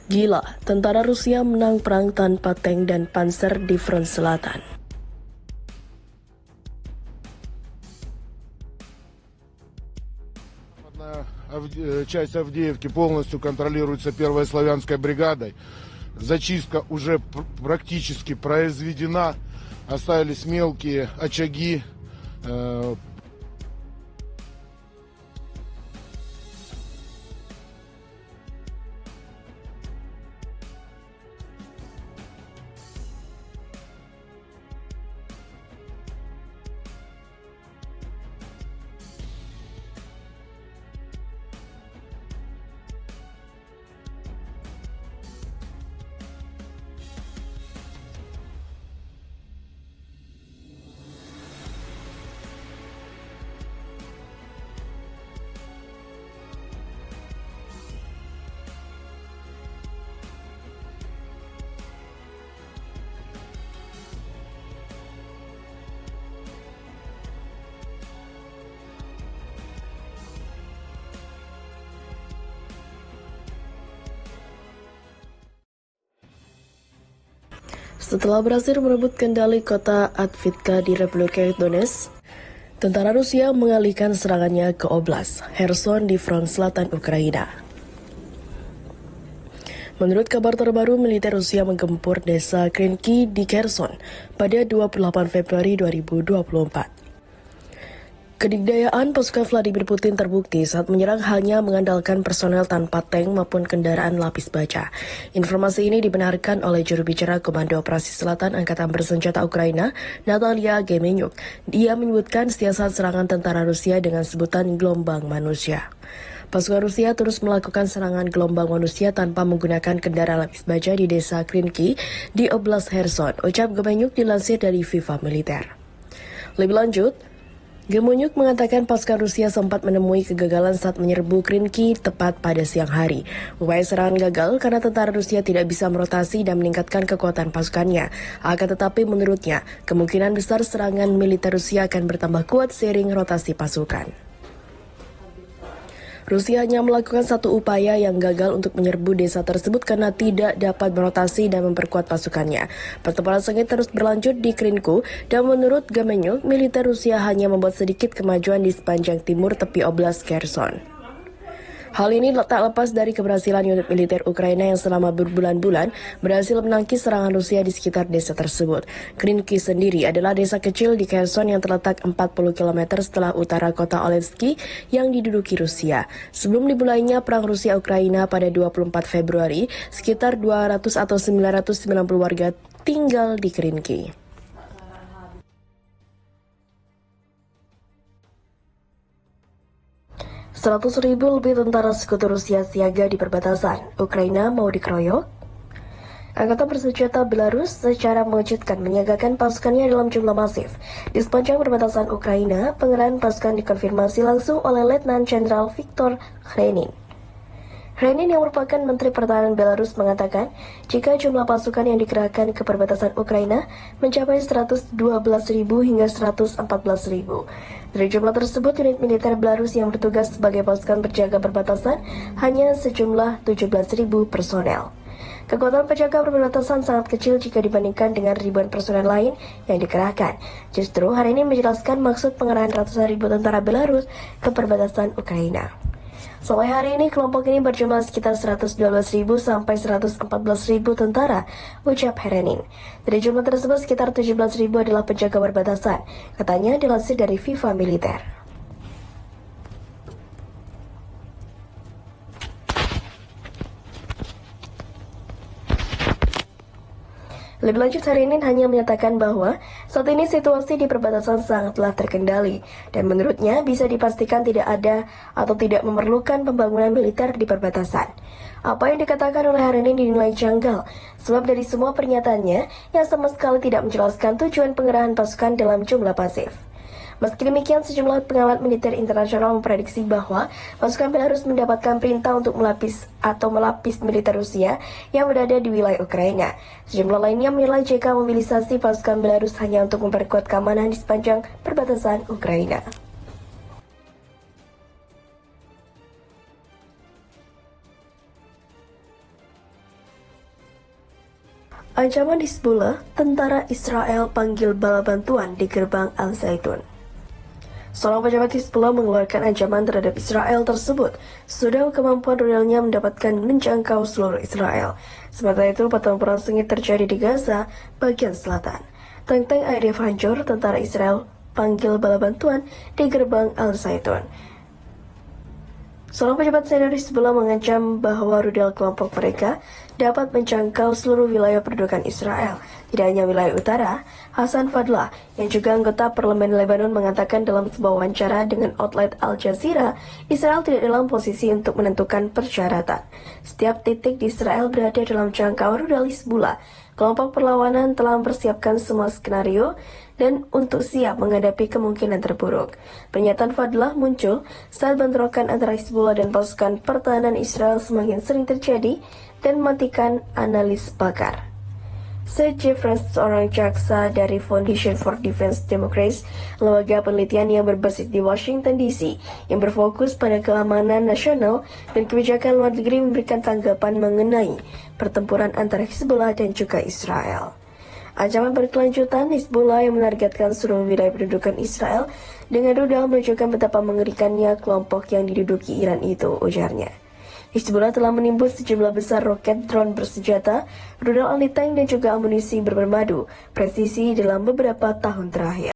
Gila, tentara Rusia menang perang tanpa tank dan panser di front selatan. Часть Авдеевки полностью контролируется первой славянской бригадой. Зачистка уже практически произведена. Остались мелкие очаги. Setelah berhasil merebut kendali kota Advitka di Republik Donetsk, tentara Rusia mengalihkan serangannya ke Oblast Kherson di front selatan Ukraina. Menurut kabar terbaru, militer Rusia menggempur desa Krinky di Kherson pada 28 Februari 2024. Kedikdayaan pasukan Vladimir Putin terbukti saat menyerang hanya mengandalkan personel tanpa tank maupun kendaraan lapis baja. Informasi ini dibenarkan oleh juru bicara Komando Operasi Selatan Angkatan Bersenjata Ukraina, Natalia Gemenyuk. Dia menyebutkan siasat serangan tentara Rusia dengan sebutan gelombang manusia. Pasukan Rusia terus melakukan serangan gelombang manusia tanpa menggunakan kendaraan lapis baja di desa Krinky di Oblast Kherson, ucap Gemenyuk dilansir dari Viva Militer. Lebih lanjut, Gemenyuk mengatakan pasukan Rusia sempat menemui kegagalan saat menyerbu Krinky tepat pada siang hari. Upaya serangan gagal karena tentara Rusia tidak bisa merotasi dan meningkatkan kekuatan pasukannya. Akan tetapi menurutnya, kemungkinan besar serangan militer Rusia akan bertambah kuat seiring rotasi pasukan. Rusia hanya melakukan satu upaya yang gagal untuk menyerbu desa tersebut karena tidak dapat berotasi dan memperkuat pasukannya. Pertempuran sengit terus berlanjut di Krinku dan menurut Gemenyuk, militer Rusia hanya membuat sedikit kemajuan di sepanjang timur tepi Oblast Kherson. Hal ini tak lepas dari keberhasilan unit militer Ukraina yang selama berbulan-bulan berhasil menangkis serangan Rusia di sekitar desa tersebut. Krinky sendiri adalah desa kecil di Kherson yang terletak 40 km setelah utara kota Olensky yang diduduki Rusia. Sebelum dimulainya perang Rusia-Ukraina pada 24 Februari, sekitar 200 atau 990 warga tinggal di Krinky. 100.000 lebih tentara sekutu Rusia siaga di perbatasan. Ukraina mau dikeroyok? Angkatan bersenjata Belarus secara mengejutkan menyiagakan pasukannya dalam jumlah masif. Di sepanjang perbatasan Ukraina, pengerahan pasukan dikonfirmasi langsung oleh Letnan Jenderal Viktor Hrenin. Hrenin yang merupakan Menteri Pertahanan Belarus mengatakan, jika jumlah pasukan yang dikerahkan ke perbatasan Ukraina mencapai 112.000 hingga 114.000. Dari jumlah tersebut, unit militer Belarus yang bertugas sebagai pasukan penjaga perbatasan hanya sejumlah 17.000 personel. Kekuatan penjaga perbatasan sangat kecil jika dibandingkan dengan ribuan personel lain yang dikerahkan. Justru hari ini menjelaskan maksud pengerahan ratusan ribu tentara Belarus ke perbatasan Ukraina. Sampai hari ini, kelompok ini berjumlah sekitar 112.000 sampai 114.000 tentara, ucap Hrenin. Dari jumlah tersebut, sekitar 17.000 adalah penjaga perbatasan, katanya dilansir dari Viva Militer. Lebih lanjut, Hrenin hanya menyatakan bahwa saat ini situasi di perbatasan sangatlah terkendali dan menurutnya bisa dipastikan tidak ada atau tidak memerlukan pembangunan militer di perbatasan. Apa yang dikatakan oleh Hrenin dinilai janggal sebab dari semua pernyataannya yang sama sekali tidak menjelaskan tujuan pengerahan pasukan dalam jumlah pasif. Meski demikian, sejumlah pengamat militer internasional memprediksi bahwa pasukan Belarus mendapatkan perintah untuk melapis militer Rusia yang berada di wilayah Ukraina. Sejumlah lainnya menilai jika mobilisasi pasukan Belarus hanya untuk memperkuat keamanan di sepanjang perbatasan Ukraina. Ancaman Hizbullah, tentara Israel panggil bala bantuan di gerbang Al-Zaitun. Seorang pejabat Hizbullah mengeluarkan ancaman terhadap Israel tersebut sudah kemampuan rudalnya mendapatkan menjangkau seluruh Israel. Sementara itu, pertempuran sengit terjadi di Gaza, bagian selatan. Tank-tank IDF hancur, tentara Israel panggil bala bantuan di gerbang Al-Zaitun. Seorang pejabat senior Hizbullah mengancam bahwa rudal kelompok mereka dapat menjangkau seluruh wilayah pendudukan Israel, tidak hanya wilayah utara. Hassan Fadlah, yang juga anggota parlemen Lebanon, mengatakan dalam sebuah wawancara dengan outlet Al Jazeera, Israel tidak dalam posisi untuk menentukan persyaratan. Setiap titik di Israel berada dalam jangkauan rudal Hizbullah. Kelompok perlawanan telah mempersiapkan semua skenario dan untuk siap menghadapi kemungkinan terburuk. Pernyataan Fadlah muncul saat bentrokan antara Hizbullah dan pasukan pertahanan Israel semakin sering terjadi dan mematikan analis pakar. Sir Jeffrey, seorang jaksa dari Foundation for Defense Democracy, lembaga penelitian yang berbasis di Washington DC, yang berfokus pada keamanan nasional dan kebijakan luar negeri, memberikan tanggapan mengenai pertempuran antara Hizbullah dan juga Israel. Ancaman berkelanjutan Hizbullah yang menargetkan seluruh wilayah pendudukan Israel dengan rudal menunjukkan betapa mengerikannya kelompok yang diduduki Iran itu, ujarnya. Hizbullah telah menimbun sejumlah besar roket drone bersenjata, rudal anti-tank dan juga amunisi bermadu presisi dalam beberapa tahun terakhir.